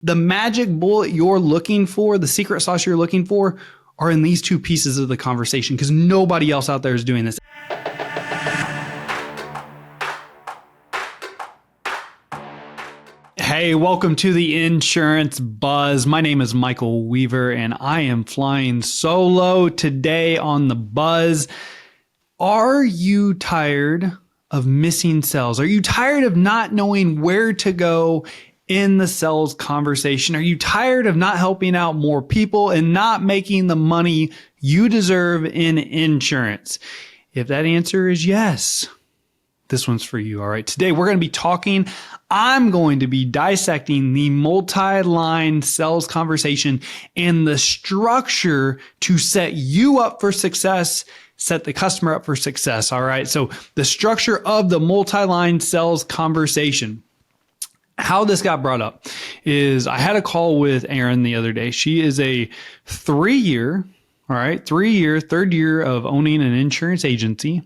The magic bullet you're looking for, the secret sauce you're looking for, are in these two pieces of the conversation because nobody else out there is doing this. Hey, welcome to the Insurance Buzz. My name is Michael Weaver and I am flying solo today on the Buzz. Are you tired of missing sales? Are you tired of not knowing where to go in the sales conversation? Are you tired of not helping out more people and not making the money you deserve in insurance? If that answer is yes, this one's for you. All right. Today we're going to be I'm going to be dissecting the multi-line sales conversation and the structure to set you up for success, set the customer up for success. All right. So the structure of the multi-line sales conversation. How this got brought up is I had a call with Erin the other day. She is a third year of owning an insurance agency.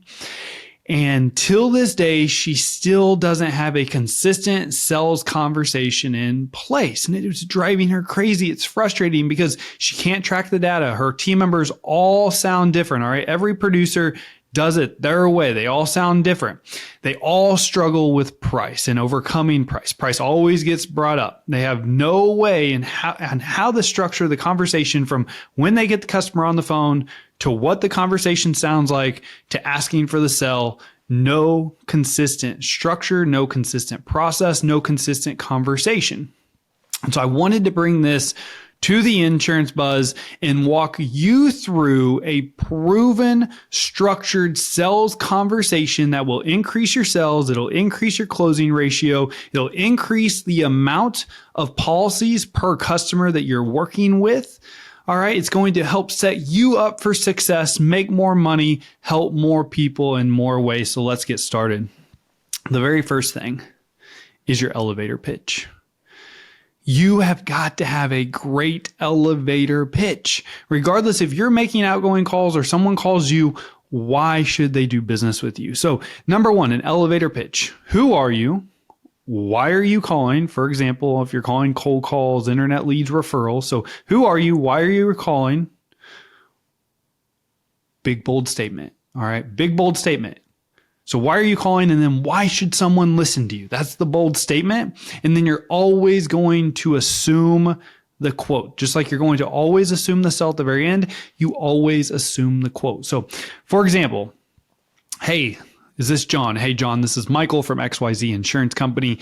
And till this day, she still doesn't have a consistent sales conversation in place. And it was driving her crazy. It's frustrating because she can't track the data. Her team members all sound different. All right. Every producer does it their way. They all sound different. They all struggle with price and overcoming price. Price always gets brought up. They have no way in how to structure the conversation from when they get the customer on the phone to what the conversation sounds like to asking for the sell. No consistent structure, no consistent process, no consistent conversation. And so I wanted to bring this to the Insurance Buzz and walk you through a proven, structured sales conversation that will increase your sales. It'll increase your closing ratio. It'll increase the amount of policies per customer that you're working with. All right. It's going to help set you up for success, make more money, help more people in more ways. So let's get started. The very first thing is your elevator pitch. You have got to have a great elevator pitch. Regardless if you're making outgoing calls or someone calls you, why should they do business with you? So number one, an elevator pitch. Who are you? Why are you calling? For example, if you're calling cold calls, internet leads, referrals. So who are you? Why are you calling? Big, bold statement. All right. Big, bold statement. So why are you calling? And then why should someone listen to you? That's the bold statement. And then you're always going to assume the quote. Just like you're going to always assume the sell at the very end, you always assume the quote. So for example, hey, is this John? Hey, John, this is Michael from XYZ Insurance Company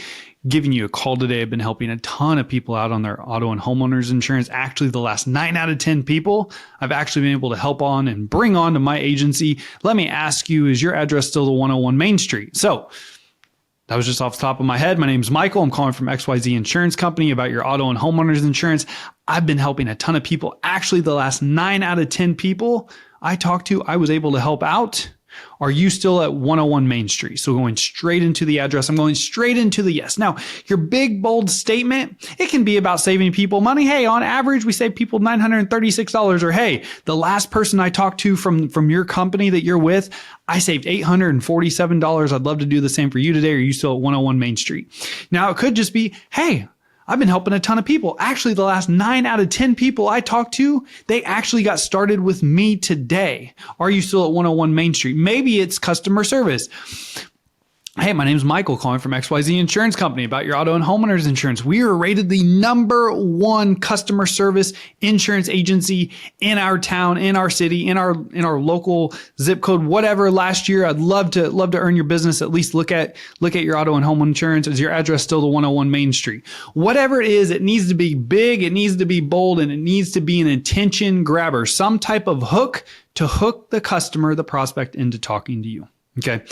giving you a call today. I've been helping a ton of people out on their auto and homeowners insurance. Actually, the last 9 out of 10 people I've actually been able to help on and bring on to my agency. Let me ask you, is your address still the 101 Main Street? So that was just off the top of my head. My name is Michael. I'm calling from XYZ Insurance Company about your auto and homeowners insurance. I've been helping a ton of people. Actually, the last 9 out of 10 people I talked to, I was able to help out. Are you still at 101 Main Street? So going straight into the address, I'm going straight into the yes. Now, your big, bold statement, it can be about saving people money. Hey, on average, we save people $936. Or hey, the last person I talked to from your company that you're with, I saved $847. I'd love to do the same for you today. Are you still at 101 Main Street? Now, it could just be, hey, I've been helping a ton of people. Actually, the last 9 out of 10 people I talked to, they actually got started with me today. Are you still at 101 Main Street? Maybe it's customer service. Hey, my name is Michael calling from XYZ Insurance Company about your auto and homeowners insurance. We are rated the #1 customer service insurance agency in our town, in our city, in our local zip code, whatever. Last year, I'd love to earn your business. At least look at your auto and home insurance. Is your address still the 101 Main Street? Whatever it is, it needs to be big, it needs to be bold, and it needs to be an attention grabber, some type of hook to hook the customer, the prospect, into talking to you. Okay.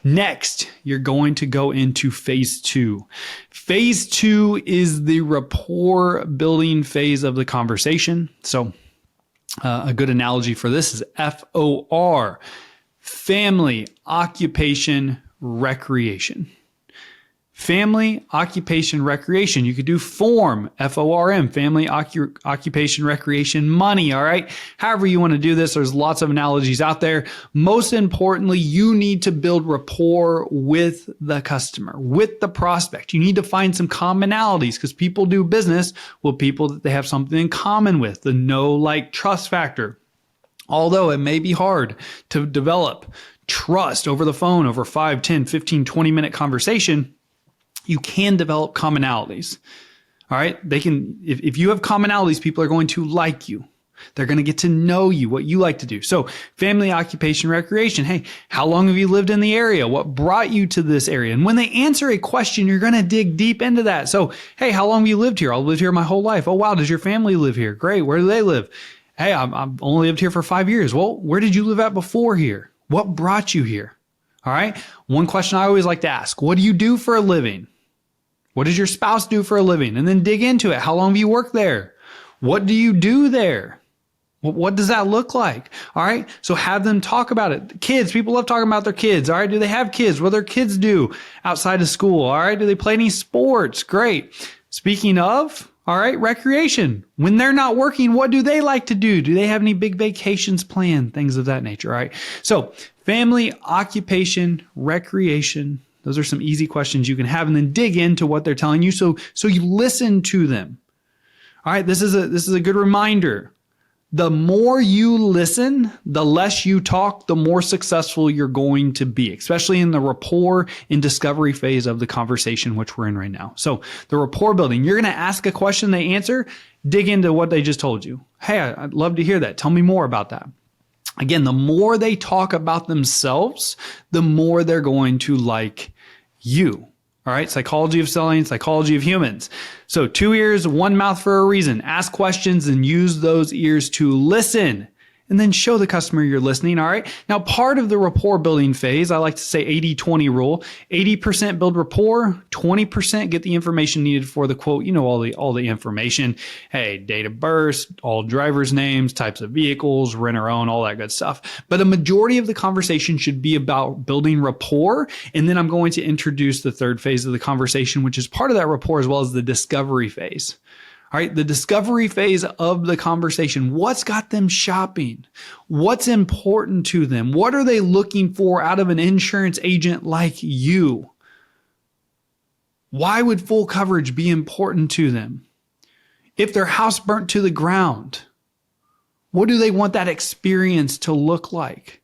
Next, you're going to go into phase 2. Phase 2 is the rapport building phase of the conversation. So a good analogy for this is FOR, family, occupation, recreation. Family, occupation, recreation. You could do form, FORM, family, occupation, recreation, money. All right. However you want to do this, there's lots of analogies out there. Most importantly, you need to build rapport with the customer, with the prospect. You need to find some commonalities because people do business with people that they have something in common with, the know, like, trust factor. Although it may be hard to develop trust over the phone, over 5, 10, 15, 20-minute conversation, you can develop commonalities. All right. They can, if you have commonalities, people are going to like you. They're going to get to know you, what you like to do. So family, occupation, recreation. Hey, how long have you lived in the area? What brought you to this area? And when they answer a question, you're going to dig deep into that. So, hey, how long have you lived here? I've lived here my whole life. Oh, wow. Does your family live here? Great. Where do they live? Hey, I've only lived here for 5 years. Well, where did you live at before here? What brought you here? All right. One question I always like to ask, what do you do for a living? What does your spouse do for a living? And then dig into it. How long have you worked there? What do you do there? What does that look like? All right. So have them talk about it. Kids, people love talking about their kids. All right. Do they have kids? What do their kids do outside of school? All right. Do they play any sports? Great. Speaking of, all right, recreation. When they're not working, what do they like to do? Do they have any big vacations planned? Things of that nature. All right. So family, occupation, recreation. Those are some easy questions you can have, and then dig into what they're telling you. So you listen to them. All right. This is a good reminder. The more you listen, the less you talk, the more successful you're going to be, especially in the rapport and discovery phase of the conversation, which we're in right now. So the rapport building, you're going to ask a question, they answer, dig into what they just told you. Hey, I'd love to hear that. Tell me more about that. Again, the more they talk about themselves, the more they're going to like you. All right. Psychology of selling, psychology of humans. So 2 ears, 1 mouth for a reason. Ask questions and use those ears to listen. And then show the customer you're listening. All right. Now, part of the rapport building phase, I like to say 80-20 rule, 80% build rapport, 20% get the information needed for the quote. You know, all the information. Hey, date of birth, all drivers' names, types of vehicles, rent or own, all that good stuff. But a majority of the conversation should be about building rapport. And then I'm going to introduce the third phase of the conversation, which is part of that rapport as well as the discovery phase. All right, the discovery phase of the conversation. What's got them shopping? What's important to them? What are they looking for out of an insurance agent like you? Why would full coverage be important to them? If their house burnt to the ground, what do they want that experience to look like?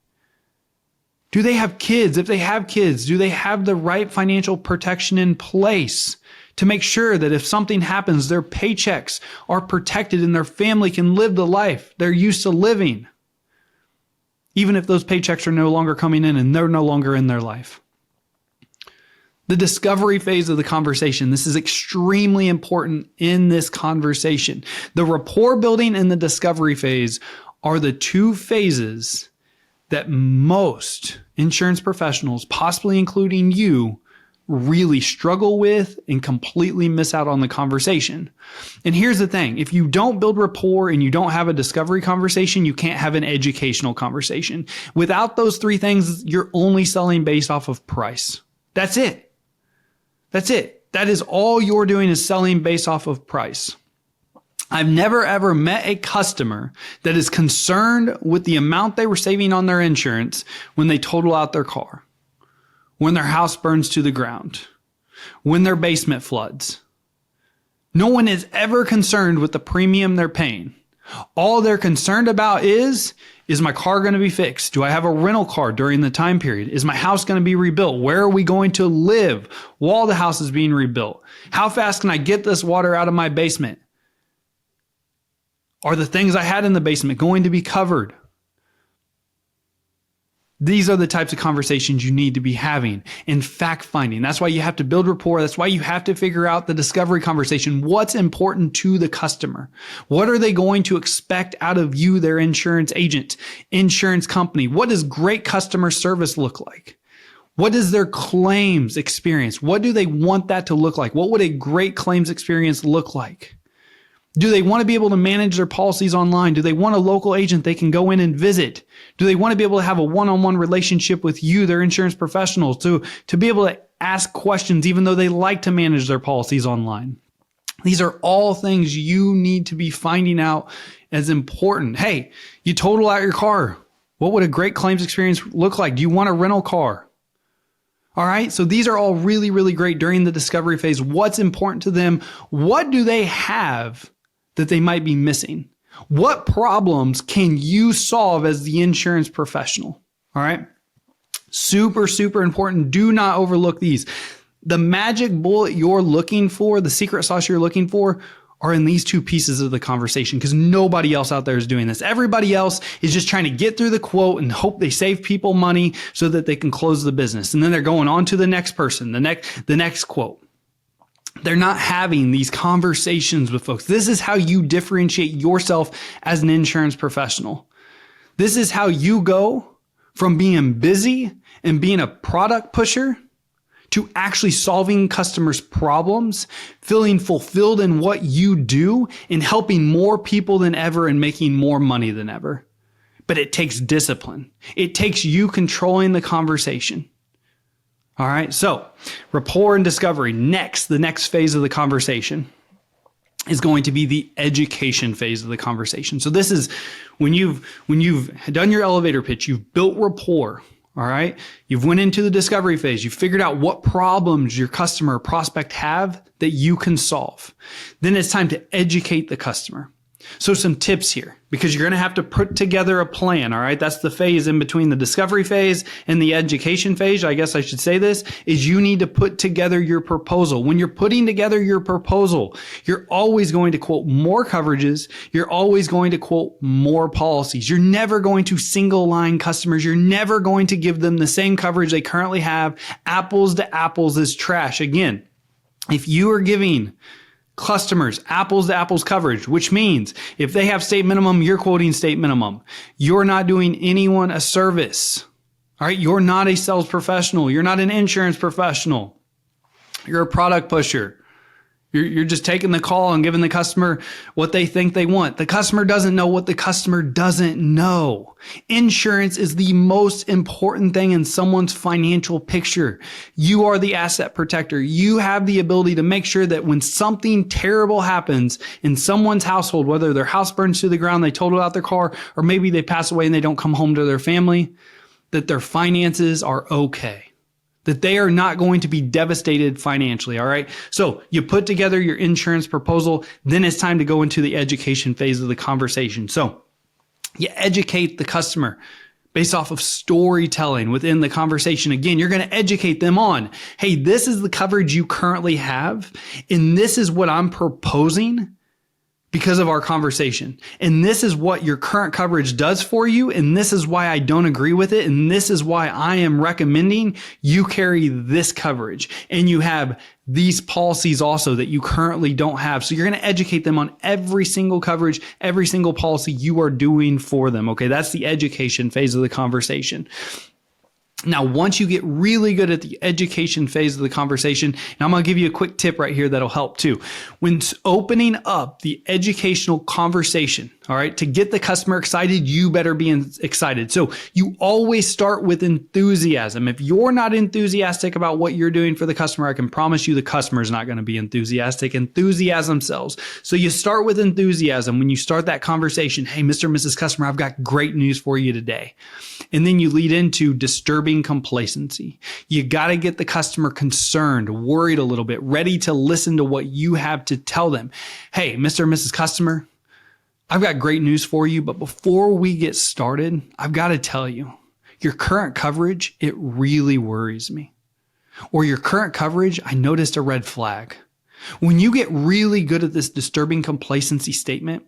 Do they have kids? If they have kids, do they have the right financial protection in place to make sure that if something happens, their paychecks are protected and their family can live the life they're used to living, even if those paychecks are no longer coming in and they're no longer in their life? The discovery phase of the conversation. This is extremely important in this conversation. The rapport building and the discovery phase are the two phases that most insurance professionals, possibly including you, really struggle with and completely miss out on the conversation. And here's the thing. If you don't build rapport and you don't have a discovery conversation, you can't have an educational conversation. Without those three things, you're only selling based off of price. That's it. That's it. That is all you're doing is selling based off of price. I've never ever met a customer that is concerned with the amount they were saving on their insurance when they total out their car, when their house burns to the ground, when their basement floods. No one is ever concerned with the premium they're paying. All they're concerned about is my car going to be fixed? Do I have a rental car during the time period? Is my house going to be rebuilt? Where are we going to live while the house is being rebuilt? How fast can I get this water out of my basement? Are the things I had in the basement going to be covered? These are the types of conversations you need to be having and fact finding. That's why you have to build rapport. That's why you have to figure out the discovery conversation. What's important to the customer? What are they going to expect out of you, their insurance agent, insurance company? What does great customer service look like? What is their claims experience? What do they want that to look like? What would a great claims experience look like? Do they want to be able to manage their policies online? Do they want a local agent they can go in and visit? Do they want to be able to have a one-on-one relationship with you, their insurance professionals, to be able to ask questions, even though they like to manage their policies online. These are all things you need to be finding out as important. Hey, you total out your car. What would a great claims experience look like? Do you want a rental car? All right. So these are all really, really great during the discovery phase. What's important to them? What do they have that they might be missing? What problems can you solve as the insurance professional? All right. Super, super important. Do not overlook these. The magic bullet you're looking for, the secret sauce you're looking for, are in these two pieces of the conversation, because nobody else out there is doing this. Everybody else is just trying to get through the quote and hope they save people money so that they can close the business. And then they're going on to the next person, the next quote. They're not having these conversations with folks. This is how you differentiate yourself as an insurance professional. This is how you go from being busy and being a product pusher to actually solving customers' problems, feeling fulfilled in what you do, and helping more people than ever and making more money than ever. But it takes discipline. It takes you controlling the conversation. All right. So rapport and discovery. Next, the next phase of the conversation is going to be the education phase of the conversation. So this is when you've done your elevator pitch, you've built rapport. All right. You've went into the discovery phase. You've figured out what problems your customer or prospect have that you can solve. Then it's time to educate the customer. So some tips here, because you're going to have to put together a plan. All right. That's the phase in between the discovery phase and the education phase. I guess I should say this is you need to put together your proposal. When you're putting together your proposal, you're always going to quote more coverages. You're always going to quote more policies. You're never going to single line customers. You're never going to give them the same coverage they currently have. Apples to apples is trash. Again, if you are giving customers apples to apples coverage, which means if they have state minimum, you're quoting state minimum. You're not doing anyone a service. All right. You're not a sales professional. You're not an insurance professional. You're a product pusher. You're just taking the call and giving the customer what they think they want. The customer doesn't know what the customer doesn't know. Insurance is the most important thing in someone's financial picture. You are the asset protector. You have the ability to make sure that when something terrible happens in someone's household, whether their house burns to the ground, they total out their car, or maybe they pass away and they don't come home to their family, that their finances are okay. That they are not going to be devastated financially. All right. So you put together your insurance proposal. Then it's time to go into the education phase of the conversation. So you educate the customer based off of storytelling within the conversation. Again, you're going to educate them on, hey, this is the coverage you currently have, and this is what I'm proposing because of our conversation. And this is what your current coverage does for you. And this is why I don't agree with it. And this is why I am recommending you carry this coverage. And you have these policies also that you currently don't have. So you're going to educate them on every single coverage, every single policy you are doing for them. Okay. That's the education phase of the conversation. Now, once you get really good at the education phase of the conversation, and I'm going to give you a quick tip right here that'll help too. When opening up the educational conversation, all right, to get the customer excited, you better be excited. So you always start with enthusiasm. If you're not enthusiastic about what you're doing for the customer, I can promise you the customer is not going to be enthusiastic. Enthusiasm sells. So you start with enthusiasm when you start that conversation. Hey, Mr. and Mrs. Customer, I've got great news for you today. And then you lead into disturbing complacency. You got to get the customer concerned, worried a little bit, ready to listen to what you have to tell them. Hey, Mr. and Mrs. Customer, I've got great news for you, but before we get started, I've got to tell you, your current coverage, it really worries me. Or your current coverage, I noticed a red flag. When you get really good at this disturbing complacency statement,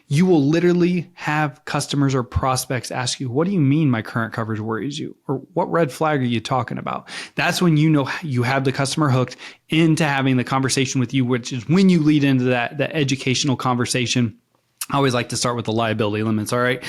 you will literally have customers or prospects ask you, what do you mean my current coverage worries you? Or what red flag are you talking about? That's when you know you have the customer hooked into having the conversation with you, which is when you lead into that educational conversation. I always like to start with the liability limits. All right.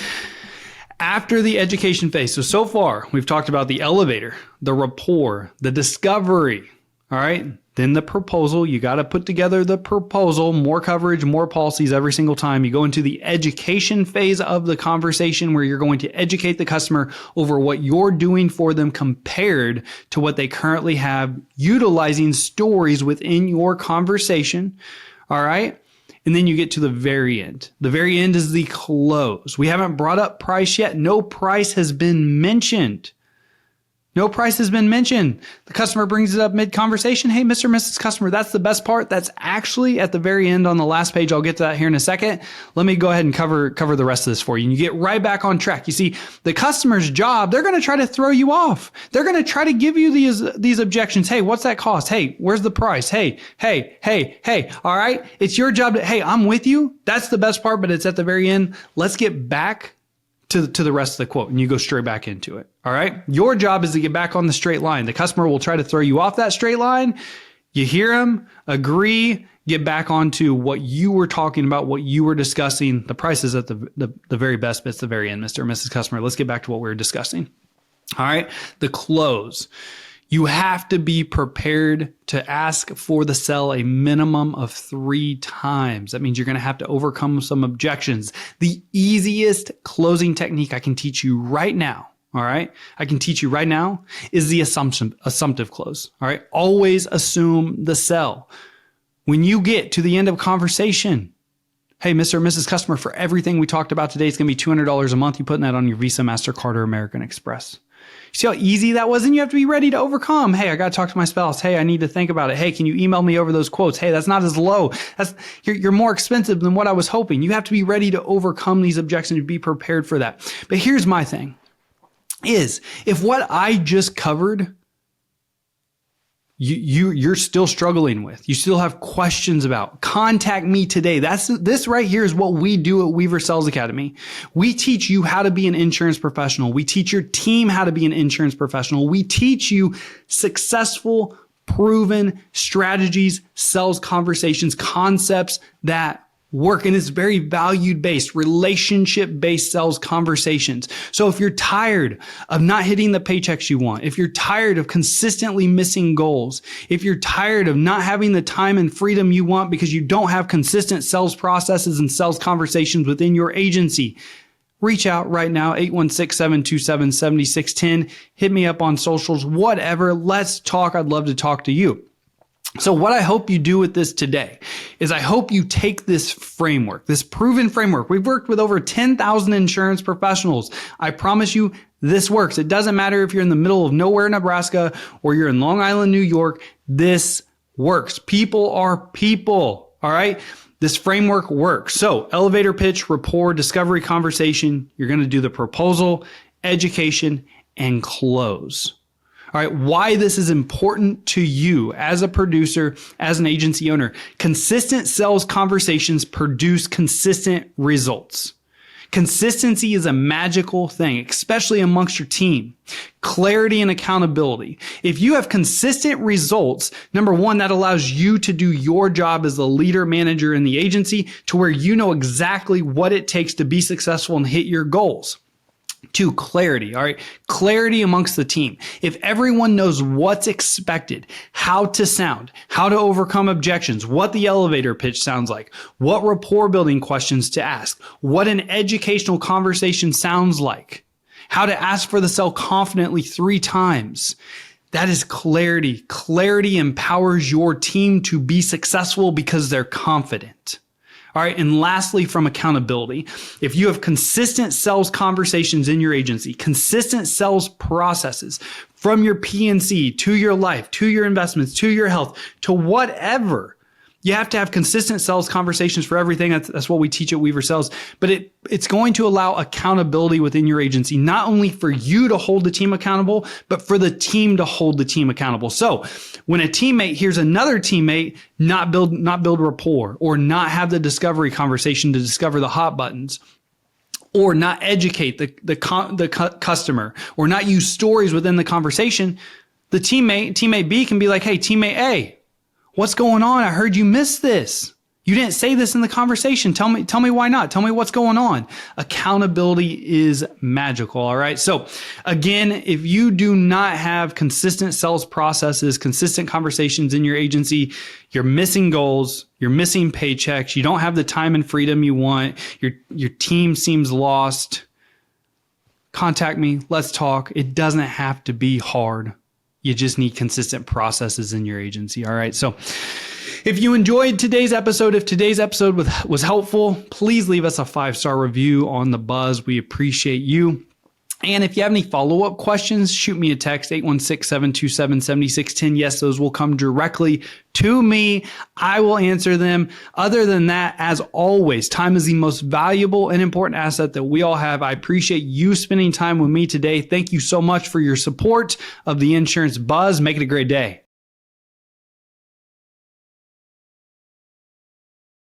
After the education phase. So far we've talked about the elevator, the rapport, the discovery. All right. Then the proposal, you got to put together the proposal, more coverage, more policies every single time. You go into the education phase of the conversation where you're going to educate the customer over what you're doing for them compared to what they currently have, utilizing stories within your conversation. All right. And then you get to the very end. The very end is the close. We haven't brought up price yet. No price has been mentioned. No price has been mentioned. The customer brings it up mid-conversation. Hey, Mr. or Mrs. Customer, that's the best part. That's actually at the very end on the last page. I'll get to that here in a second. Let me go ahead and cover the rest of this for you. And you get right back on track. You see, the customer's job, they're going to try to throw you off. They're going to try to give you these objections. Hey, what's that cost? Hey, where's the price? Hey. All right. It's your job to, hey, I'm with you. That's the best part, but it's at the very end. Let's get back to the rest of the quote, and you go straight back into it. All right. Your job is to get back on the straight line. The customer will try to throw you off that straight line. You hear them, agree, get back onto what you were talking about, what you were discussing. The price is at the very best, but it's the very end, Mr. or Mrs. Customer. Let's get back to what we were discussing. All right. The close. You have to be prepared to ask for the sell a minimum of 3 times. That means you're going to have to overcome some objections. The easiest closing technique I can teach you right now, all right? I can teach you right now is the assumptive close, all right? Always assume the sell. When you get to the end of conversation, hey, Mr. or Mrs. Customer, for everything we talked about today, it's going to be $200 a month. You're putting that on your Visa, MasterCard, or American Express. You see how easy that was? And you have to be ready to overcome. Hey, I got to talk to my spouse. Hey, I need to think about it. Hey, can you email me over those quotes? Hey, that's not as low. You're more expensive than what I was hoping. You have to be ready to overcome these objections and be prepared for that. But here's my thing is if what I just covered, you're still struggling with, you still have questions about, contact me today. This right here is what we do at Weaver Sales Academy. We teach you how to be an insurance professional. We teach your team how to be an insurance professional. We teach you successful, proven strategies, sales conversations, concepts that work. And it's very value-based, relationship-based sales conversations. So if you're tired of not hitting the paychecks you want, if you're tired of consistently missing goals, if you're tired of not having the time and freedom you want because you don't have consistent sales processes and sales conversations within your agency, reach out right now, 816-727-7610. Hit me up on socials, whatever. Let's talk. I'd love to talk to you. So what I hope you do with this today is I hope you take this framework, this proven framework. We've worked with over 10,000 insurance professionals. I promise you this works. It doesn't matter if you're in the middle of nowhere, Nebraska, or you're in Long Island, New York. This works. People are people. All right. This framework works. So elevator pitch, rapport, discovery, conversation. You're going to do the proposal, education, and close. All right, why this is important to you as a producer, as an agency owner. Consistent sales conversations produce consistent results. Consistency is a magical thing, especially amongst your team. Clarity and accountability. If you have consistent results, number one, that allows you to do your job as the leader, manager in the agency to where you know exactly what it takes to be successful and hit your goals. 2, clarity. All right. Clarity amongst the team. If everyone knows what's expected, how to sound, how to overcome objections, what the elevator pitch sounds like, what rapport building questions to ask, what an educational conversation sounds like, how to ask for the sell confidently 3 times. That is clarity. Clarity empowers your team to be successful because they're confident. All right. And lastly, from accountability, if you have consistent sales conversations in your agency, consistent sales processes from your PNC to your life, to your investments, to your health, to whatever, you have to have consistent sales conversations for everything. That's what we teach at Weaver Sales. But it's going to allow accountability within your agency, not only for you to hold the team accountable, but for the team to hold the team accountable. So when a teammate hears another teammate not build rapport, or not have the discovery conversation to discover the hot buttons, or not educate the customer, or not use stories within the conversation, the teammate B can be like, hey, teammate A, what's going on? I heard you missed this. You didn't say this in the conversation. Tell me why not. Tell me what's going on. Accountability is magical. All right. So again, if you do not have consistent sales processes, consistent conversations in your agency, you're missing goals, you're missing paychecks, you don't have the time and freedom you want, your team seems lost, contact me. Let's talk. It doesn't have to be hard. You just need consistent processes in your agency. All right. So if you enjoyed today's episode, if today's episode was helpful, please leave us a 5-star review on The Buzz. We appreciate you. And if you have any follow-up questions, shoot me a text, 816-727-7610. Yes, those will come directly to me. I will answer them. Other than that, as always, time is the most valuable and important asset that we all have. I appreciate you spending time with me today. Thank you so much for your support of the Insurance Buzz. Make it a great day.